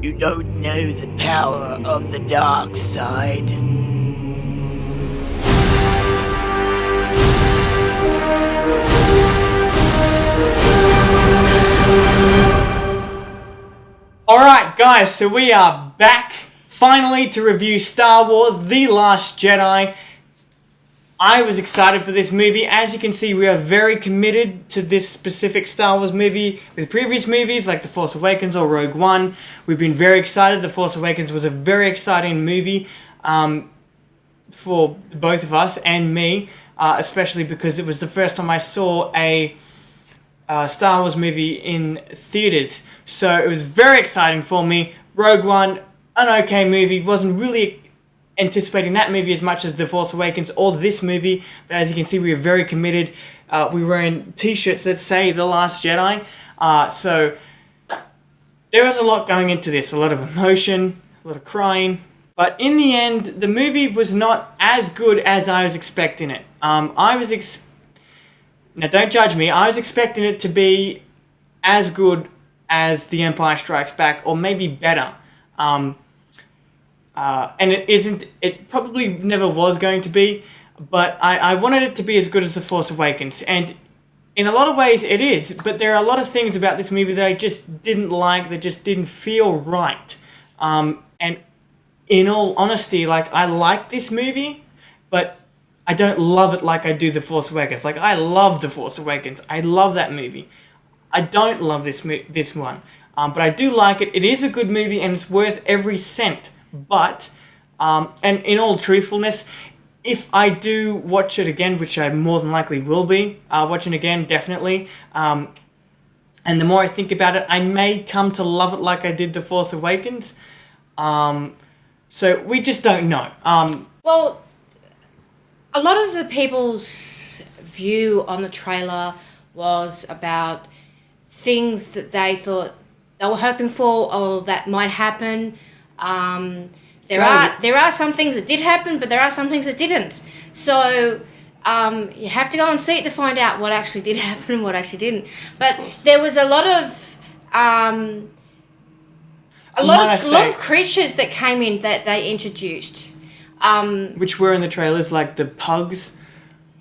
You don't know the power of the dark side. Alright guys, so we are back finally to review Star Wars The Last Jedi. I was excited for this movie. As you can see, we are very committed to this specific Star Wars movie. With previous movies like The Force Awakens or Rogue One, we've been very excited. The Force Awakens was a very exciting movie for both of us and me, especially because it was the first time I saw a Star Wars movie in theaters, so it was very exciting for me. Rogue One, an okay movie, wasn't really anticipating that movie as much as The Force Awakens or this movie, but as you can see, we are very committed. We were wearing t-shirts that say The Last Jedi, so there was a lot going into this, a lot of emotion, a lot of crying, but in the end, the movie was not as good as I was expecting it. Now, don't judge me. I was expecting it to be as good as The Empire Strikes Back, or maybe better. And it isn't. It probably never was going to be, but I wanted it to be as good as The Force Awakens. And in a lot of ways, it is. But there are a lot of things about this movie that I just didn't like, that just didn't feel right. And in all honesty, like, I like this movie, but I don't love it like I do The Force Awakens. Like, I love The Force Awakens. I love that movie. I don't love this one. But I do like it. It is a good movie and it's worth every cent. But, and in all truthfulness, if I do watch it again, which I more than likely will be, watching again, definitely, and the more I think about it, I may come to love it like I did The Force Awakens. So we just don't know. Well, a lot of the people's view on the trailer was about things that they thought they were hoping for or that might happen. There are some things that did happen, but there are some things that didn't. So you have to go and see it to find out what actually did happen and what actually didn't. But there was a lot of creatures that came in that they introduced. Which were in the trailers, like the pugs,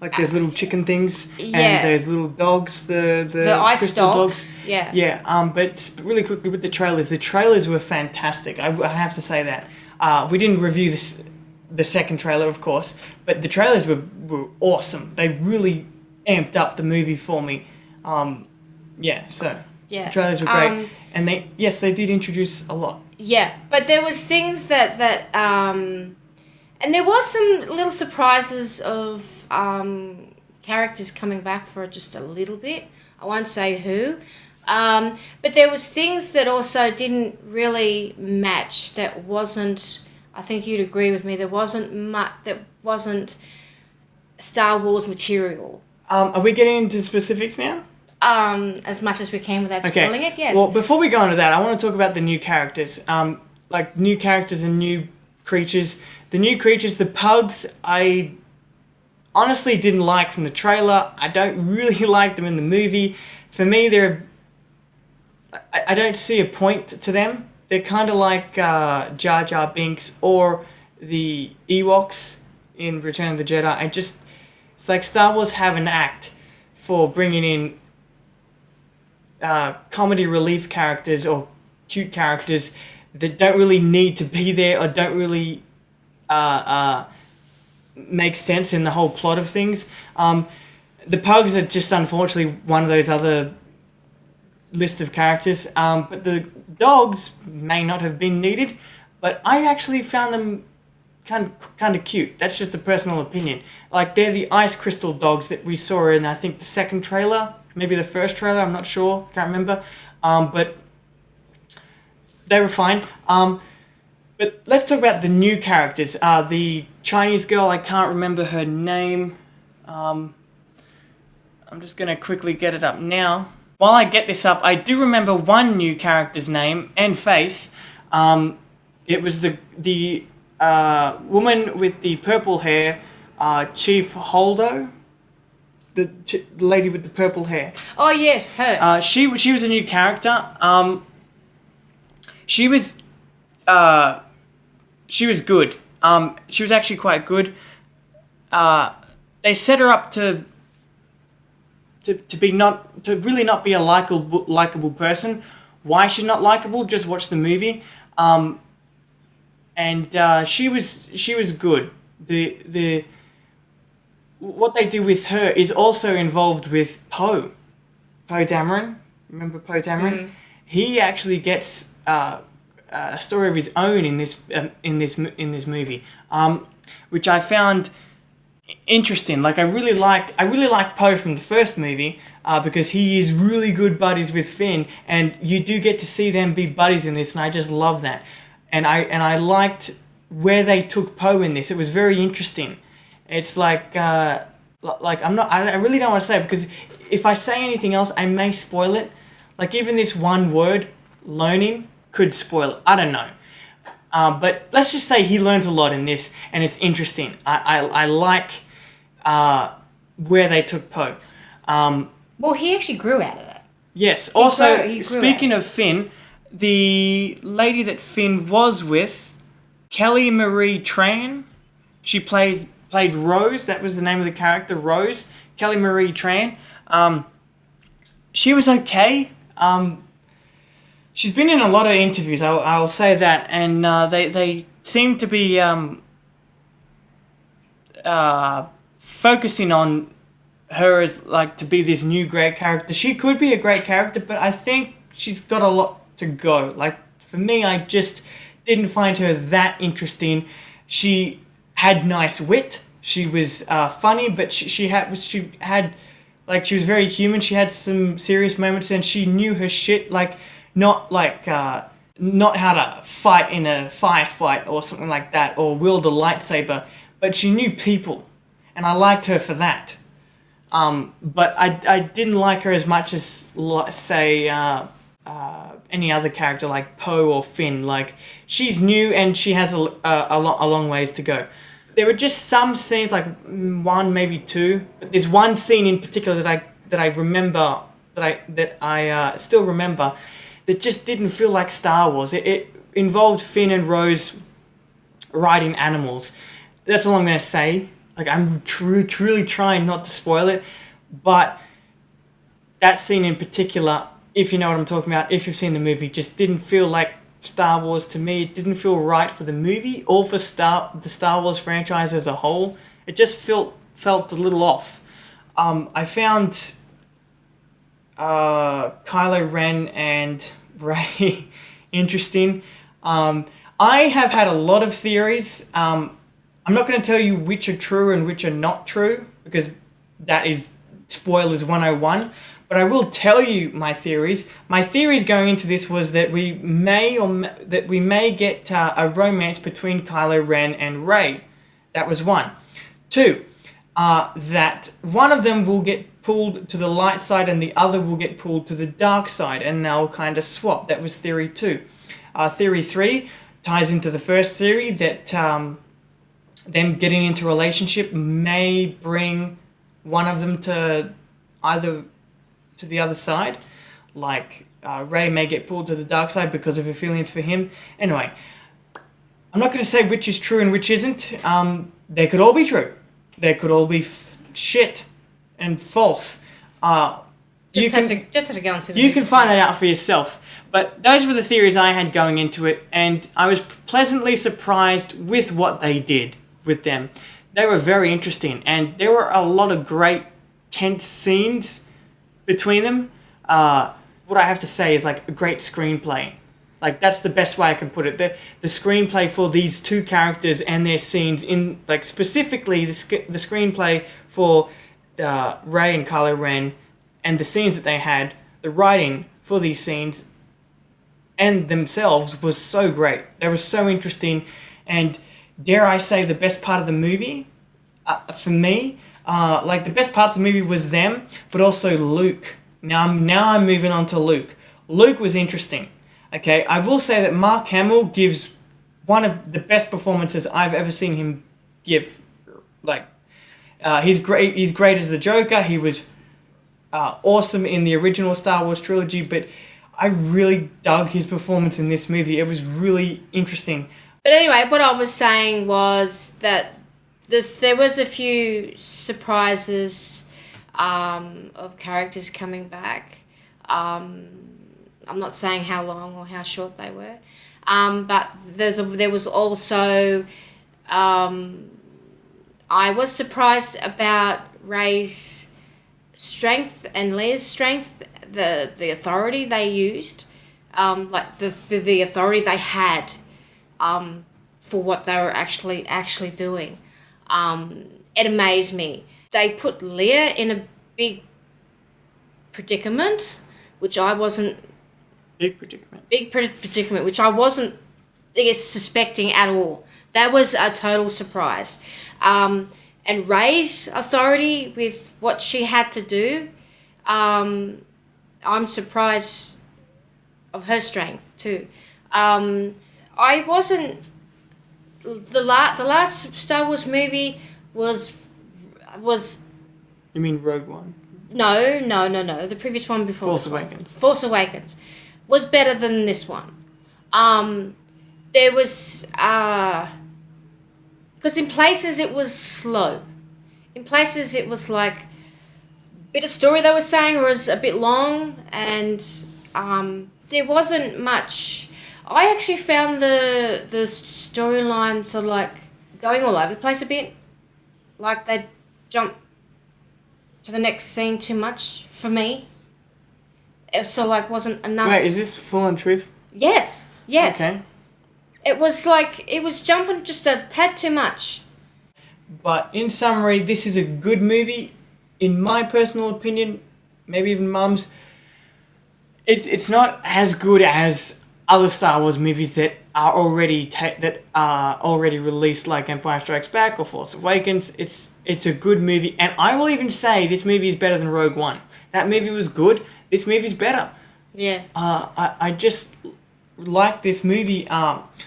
like those little chicken things, and those little dogs, the ice crystal dogs. Yeah. Yeah. But really quickly with the trailers were fantastic. I have to say that. We didn't review the second trailer, of course, but the trailers were awesome. They really amped up the movie for me. The trailers were great, and they did introduce a lot. Yeah, but there was things that and there was some little surprises of characters coming back for just a little bit. I won't say who. But there was things that also didn't really match. That wasn't, I think you'd agree with me, there wasn't Star Wars material. Are we getting into specifics now? As much as we can without spoiling it, yes. Well, before we go into that, I want to talk about the new characters. Like new characters and new creatures. The new creatures, the pugs, I honestly didn't like from the trailer. I don't really like them in the movie. For me, I don't see a point to them. They're kind of like Jar Jar Binks or the Ewoks in Return of the Jedi. It's like Star Wars have an act for bringing in comedy relief characters or cute characters that don't really need to be there or don't really make sense in the whole plot of things. The pugs are just unfortunately one of those other list of characters, but the dogs may not have been needed, but I actually found them kind of cute. That's just a personal opinion. Like, they're the ice crystal dogs that we saw in, I think, the second trailer, maybe the first trailer, I'm not sure, can't remember, but they were fine. But let's talk about the new characters. The Chinese girl, I can't remember her name. I'm just going to quickly get it up now. While I get this up, I do remember one new character's name and face. It was the woman with the purple hair, Chief Holdo. The lady with the purple hair. Oh, yes, her. She was a new character. She was she was good. She was actually quite good. They set her up to really not be a likable person. Why she's not likable? Just watch the movie. And she was good. The what they do with her is also involved with Poe Dameron. Remember Poe Dameron? Mm. He actually gets a story of his own in this movie, which I found interesting. Like I really like Poe from the first movie because he is really good buddies with Finn, and you do get to see them be buddies in this, and I just love that. And I liked where they took Poe in this. It was very interesting. It's like I really don't want to say it, because if I say anything else, I may spoil it. Like even this one word, learning, could spoil it. I don't know. But let's just say he learns a lot in this, and it's interesting. I like where they took Poe. Well, he actually grew out of that. Yes. He Also, grew speaking out. of Finn, the lady that Finn was with, Kelly Marie Tran, she played Rose. That was the name of the character, Rose. Kelly Marie Tran. She was okay. She's been in a lot of interviews, I'll say that, and they seem to be focusing on her as like to be this new great character. She could be a great character, but I think she's got a lot to go. Like for me, I just didn't find her that interesting. She had nice wit. She was funny, but she had like she was very human. She had some serious moments, and she knew her shit. Like not how to fight in a firefight or something like that, or wield a lightsaber, but she knew people, and I liked her for that. But I didn't like her as much as say any other character like Poe or Finn. Like she's new and she has a long ways to go. There were just some scenes, like one, maybe two, but there's one scene in particular that I remember, that I still remember, that just didn't feel like Star Wars. It involved Finn and Rose riding animals. That's all I'm going to say. Like, I'm truly trying not to spoil it, but that scene in particular, if you know what I'm talking about, if you've seen the movie, just didn't feel like Star Wars to me. It didn't feel right for the movie or for the Star Wars franchise as a whole. It just felt a little off. I found Kylo Ren and Rey interesting. I have had a lot of theories. I'm not going to tell you which are true and which are not true, because that is spoilers 101. But I will tell you my theories. My theories going into this was that we may get a romance between Kylo Ren and Rey. That was one. Two, that one of them will get pulled to the light side and the other will get pulled to the dark side, and they'll kind of swap. That was theory 2. Theory 3 ties into the first theory, that them getting into a relationship may bring one of them to the other side. Like Rey may get pulled to the dark side because of her feelings for him. Anyway, I'm not going to say which is true and which isn't. They could all be true. They could all be shit and false. Just have to go and see the You movie can find that out for yourself. But those were the theories I had going into it, and I was pleasantly surprised with what they did with them. They were very interesting, and there were a lot of great tense scenes between them. What I have to say is like a great screenplay. Like that's the best way I can put it. The screenplay for these two characters and their scenes, in like specifically the screenplay for Rey and Kylo Ren, and the scenes that they had, the writing for these scenes and themselves was so great. They were so interesting, and dare I say the best part of the movie, for me, like the best part of the movie was them, but also Luke. Now I'm moving on to Luke. Luke was interesting. Okay, I will say that Mark Hamill gives one of the best performances I've ever seen him give. Like, he's great. He's great as the Joker. He was awesome in the original Star Wars trilogy, but I really dug his performance in this movie. It was really interesting. But anyway, what I was saying was that there was a few surprises of characters coming back. I'm not saying how long or how short they were, but there was also I was surprised about Rey's strength and Leia's strength, the authority they used, like the authority they had for what they were actually doing. It amazed me. They put Leia in a big predicament, which I wasn't. Big predicament. Predicament, which I wasn't, I guess, suspecting at all. That was a total surprise. And Rey's authority with what she had to do, I'm surprised of her strength too. I wasn't. The last Star Wars movie was. You mean Rogue One? No. The previous one before. Force Awakens was better than this one. There was because in places it was slow. In places it was like a bit of story they were saying was a bit long, and there wasn't much. I actually found the storyline sort of like going all over the place a bit. Like they jumped to the next scene too much for me. It sort of like wasn't enough. Wait, is this full on truth? Yes. Okay. It was like, it was jumping just a tad too much. But in summary, this is a good movie. In my personal opinion, maybe even Mum's, it's not as good as other Star Wars movies that are already released, like Empire Strikes Back or Force Awakens. It's a good movie, and I will even say this movie is better than Rogue One. That movie was good. This movie's better. Yeah. I just like this movie.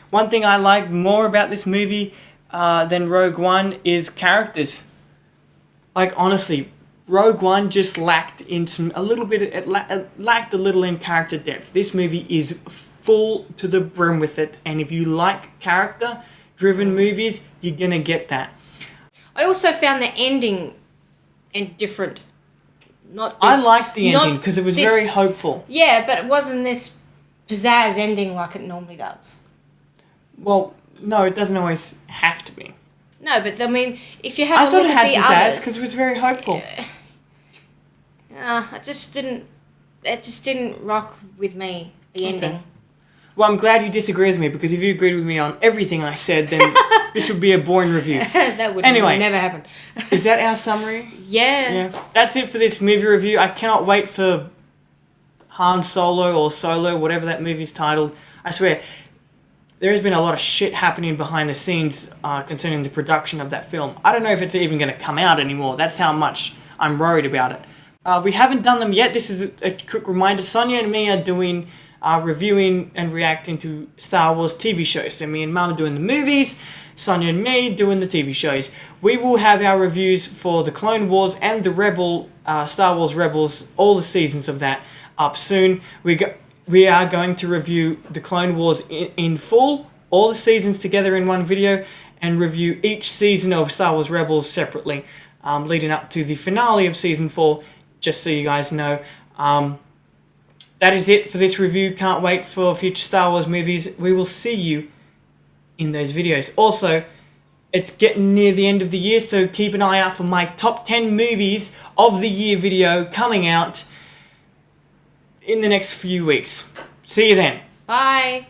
One thing I like more about this movie than Rogue One is characters. Like, honestly, Rogue One just lacked in it lacked a little in character depth. This movie is full to the brim with it, and if you like character-driven movies, you're gonna get that. I also found the ending different. I liked the ending because it was very hopeful. Yeah, but it wasn't this pizzazz ending like it normally does. Well, no, it doesn't always have to be. No, but I mean, if you have a look at the others... I thought it had pizzazz because it was very hopeful. It just didn't rock with me, the ending. Okay. Well, I'm glad you disagree with me, because if you agreed with me on everything I said, then this would be a boring review. That would never happen. Is that our summary? Yeah. That's it for this movie review. I cannot wait for Han Solo or Solo, whatever that movie's titled. I swear, there has been a lot of shit happening behind the scenes concerning the production of that film. I don't know if it's even going to come out anymore. That's how much I'm worried about it. We haven't done them yet. This is a quick reminder. Sonia and me are doing reviewing and reacting to Star Wars TV shows. So me and Mum are doing the movies, Sonia and me doing the TV shows. We will have our reviews for the Clone Wars and the Star Wars Rebels, all the seasons of that, up soon. We are going to review the Clone Wars in full, all the seasons together in one video, and review each season of Star Wars Rebels separately, leading up to the finale of Season 4, just so you guys know. That is it for this review. Can't wait for future Star Wars movies. We will see you in those videos. Also, it's getting near the end of the year, so keep an eye out for my top 10 movies of the year video coming out in the next few weeks. See you then. Bye.